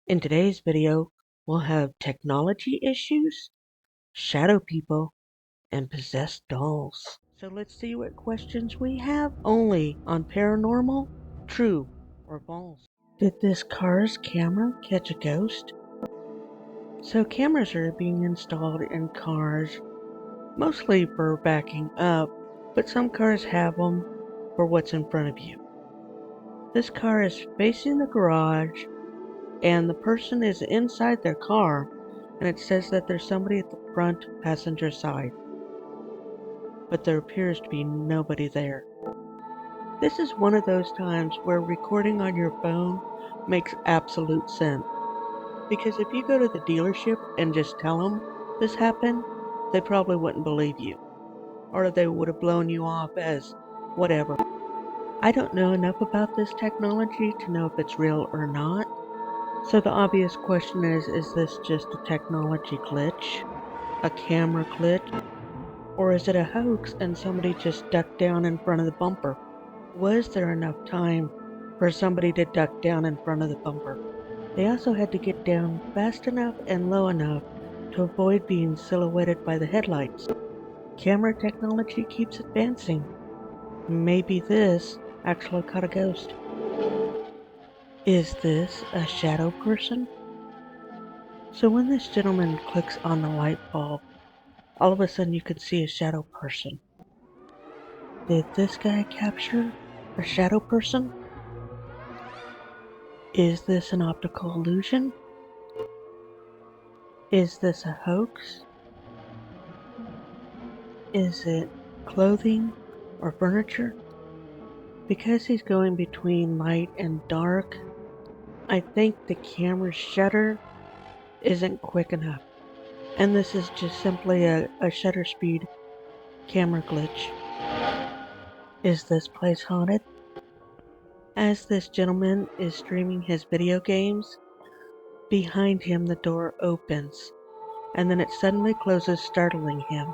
In today's video, we'll have technology issues, shadow people, and possessed dolls. So let's see what questions we have only on Paranormal, True or False. Did this car's camera catch a ghost? So cameras are being installed in cars, mostly for backing up, but some cars have them for what's in front of you. This car is facing the garage, and the person is inside their car, and it says that there's somebody at the front passenger side, but there appears to be nobody there. This is one of those times where recording on your phone makes absolute sense, because if you go to the dealership and just tell them this happened, they probably wouldn't believe you, or they would have blown you off as whatever. I don't know enough about this technology to know if it's real or not. So the obvious question is this just a technology glitch? A camera glitch? Or is it a hoax and somebody just ducked down in front of the bumper? Was there enough time for somebody to duck down in front of the bumper? They also had to get down fast enough and low enough to avoid being silhouetted by the headlights. Camera technology keeps advancing. Maybe this actually caught a ghost. Is this a shadow person? So when this gentleman clicks on the light bulb, all of a sudden you can see a shadow person. Did this guy capture a shadow person? Is this an optical illusion? Is this a hoax? Is it clothing or furniture? Because he's going between light and dark, I think the camera shutter isn't quick enough. And this is just simply a shutter speed camera glitch. Is this place haunted? As this gentleman is streaming his video games, behind him the door opens, and then it suddenly closes, startling him.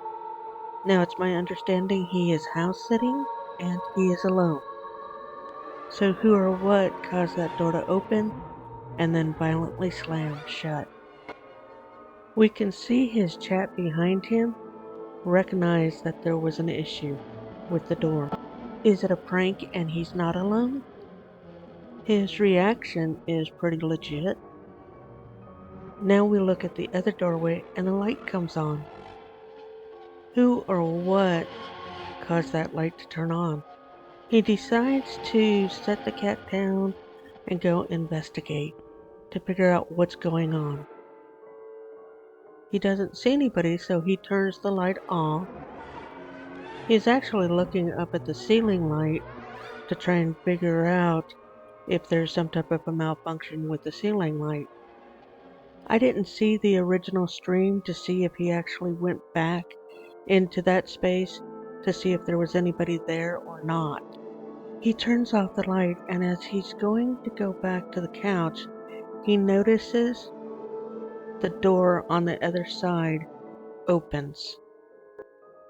Now it's my understanding he is house sitting, and he is alone. So who or what caused that door to open, and then violently slam shut? We can see his chat behind him recognize that there was an issue with the door. Is it a prank and he's not alone? His reaction is pretty legit. Now we look at the other doorway and the light comes on. Who or what caused that light to turn on? He decides to set the cat down and go investigate to figure out what's going on. He doesn't see anybody, so he turns the light off. He's actually looking up at the ceiling light to try and figure out if there's some type of a malfunction with the ceiling light. I didn't see the original stream to see if he actually went back into that space to see if there was anybody there or not. He turns off the light, and as he's going to go back to the couch, he notices the door on the other side opens.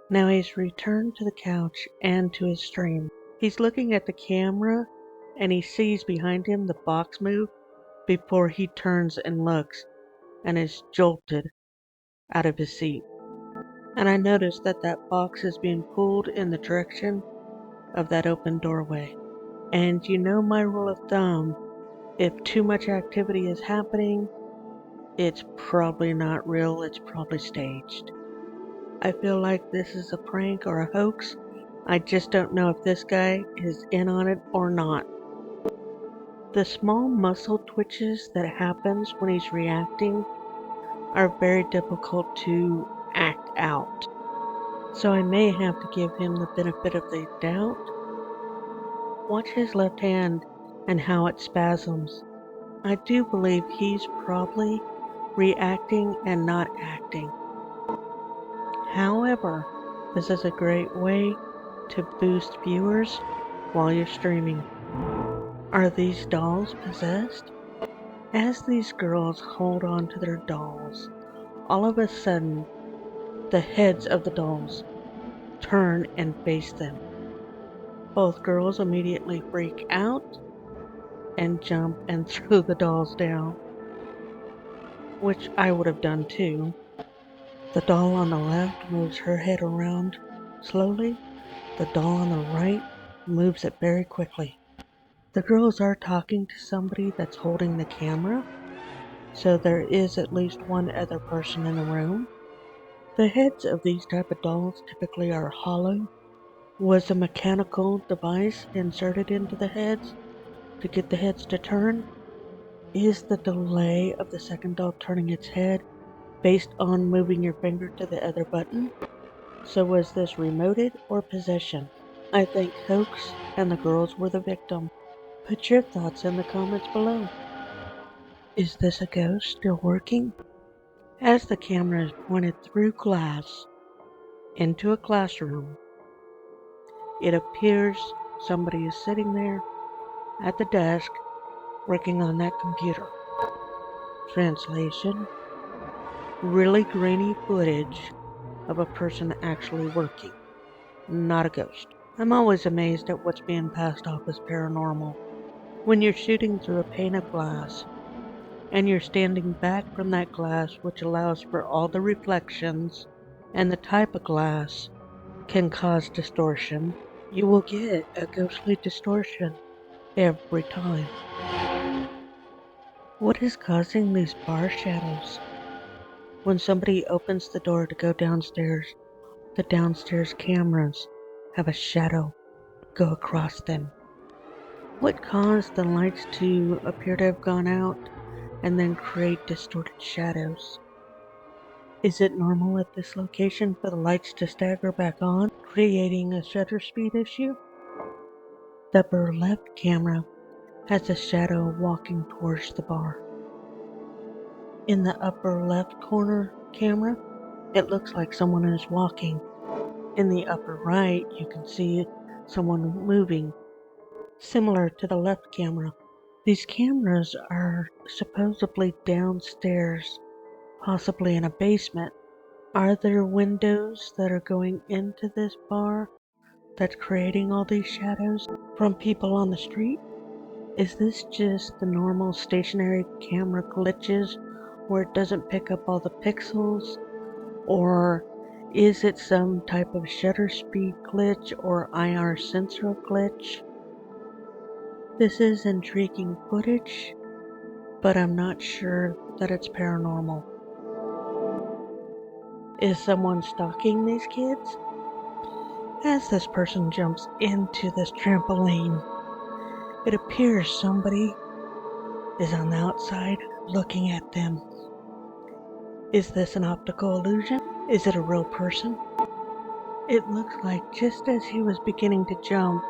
Now he's returned to the couch and to his stream. He's looking at the camera and he sees behind him the box move before he turns and looks and is jolted out of his seat. And I notice that that box is being pulled in the direction of that open doorway. And you know my rule of thumb, if too much activity is happening, it's probably not real, it's probably staged. I feel like this is a prank or a hoax. I just don't know if this guy is in on it or not. The small muscle twitches that happens when he's reacting are very difficult to act out. So I may have to give him the benefit of the doubt. Watch his left hand and how it spasms. I do believe he's probably reacting and not acting. However, this is a great way to boost viewers while you're streaming. Are these dolls possessed? As these girls hold on to their dolls, all of a sudden, the heads of the dolls turn and face them. Both girls immediately freak out and jump and throw the dolls down. which I would have done too. The doll on the left moves her head around slowly. The doll on the right moves it very quickly. The girls are talking to somebody that's holding the camera, so there is at least one other person in the room. The heads of these type of dolls typically are hollow. Was a mechanical device inserted into the heads to get the heads to turn? Is the delay of the second doll turning its head based on moving your finger to the other button? So was this remoted or possession? I think hoax and the girls were the victim. Put your thoughts in the comments below. Is this a ghost still working? As the camera is pointed through glass into a classroom, it appears somebody is sitting there at the desk working on that computer. Translation: really grainy footage of a person actually working, not a ghost. I'm always amazed at what's being passed off as paranormal. When you're shooting through a pane of glass, and you're standing back from that glass, which allows for all the reflections, and the type of glass can cause distortion, you will get a ghostly distortion every time. What is causing these bar shadows? When somebody opens the door to go downstairs, the downstairs cameras have a shadow go across them. What caused the lights to appear to have gone out and then create distorted shadows? Is it normal at this location for the lights to stagger back on, creating a shutter speed issue? The upper left camera has a shadow walking towards the bar. In the upper left corner camera, it looks like someone is walking. In the upper right, you can see someone moving, similar to the left camera. These cameras are supposedly downstairs, possibly in a basement. Are there windows that are going into this bar that's creating all these shadows from people on the street? Is this just the normal stationary camera glitches where it doesn't pick up all the pixels? Or is it some type of shutter speed glitch or IR sensor glitch? This is intriguing footage, but I'm not sure that it's paranormal. Is someone stalking these kids? As this person jumps into this trampoline, it appears somebody is on the outside looking at them. Is this an optical illusion? Is it a real person? It looks like just as he was beginning to jump,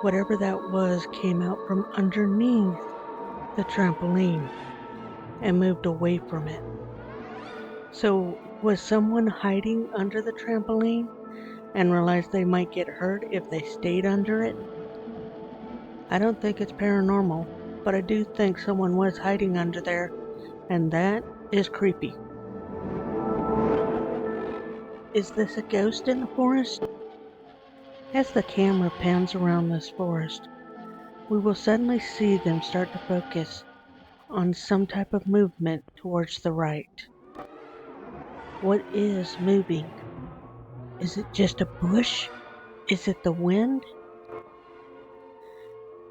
whatever that was came out from underneath the trampoline and moved away from it. So was someone hiding under the trampoline and realized they might get hurt if they stayed under it? I don't think it's paranormal, but I do think someone was hiding under there, and that is creepy. Is this a ghost in the forest? As the camera pans around this forest, we will suddenly see them start to focus on some type of movement towards the right. What is moving? Is it just a bush? Is it the wind?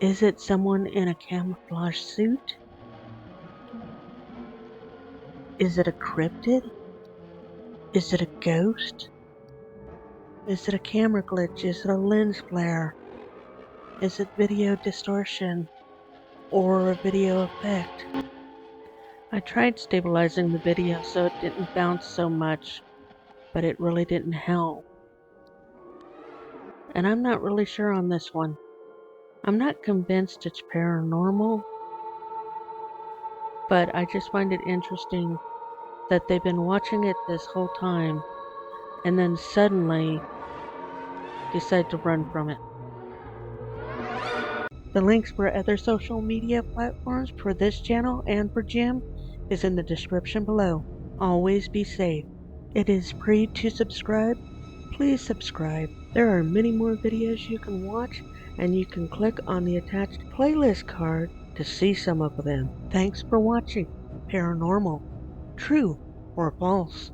Is it someone in a camouflage suit? Is it a cryptid? Is it a ghost? Is it a camera glitch? Is it a lens flare? Is it video distortion or a video effect? I tried stabilizing the video so it didn't bounce so much, but it really didn't help. And I'm not really sure on this one. I'm not convinced it's paranormal, but I just find it interesting that they've been watching it this whole time and then suddenly decide to run from it. The links for other social media platforms for this channel and for Jim is in the description below. Always be safe. It is free to subscribe. Please subscribe. There are many more videos you can watch, and you can click on the attached playlist card to see some of them. Thanks for watching Paranormal true or false.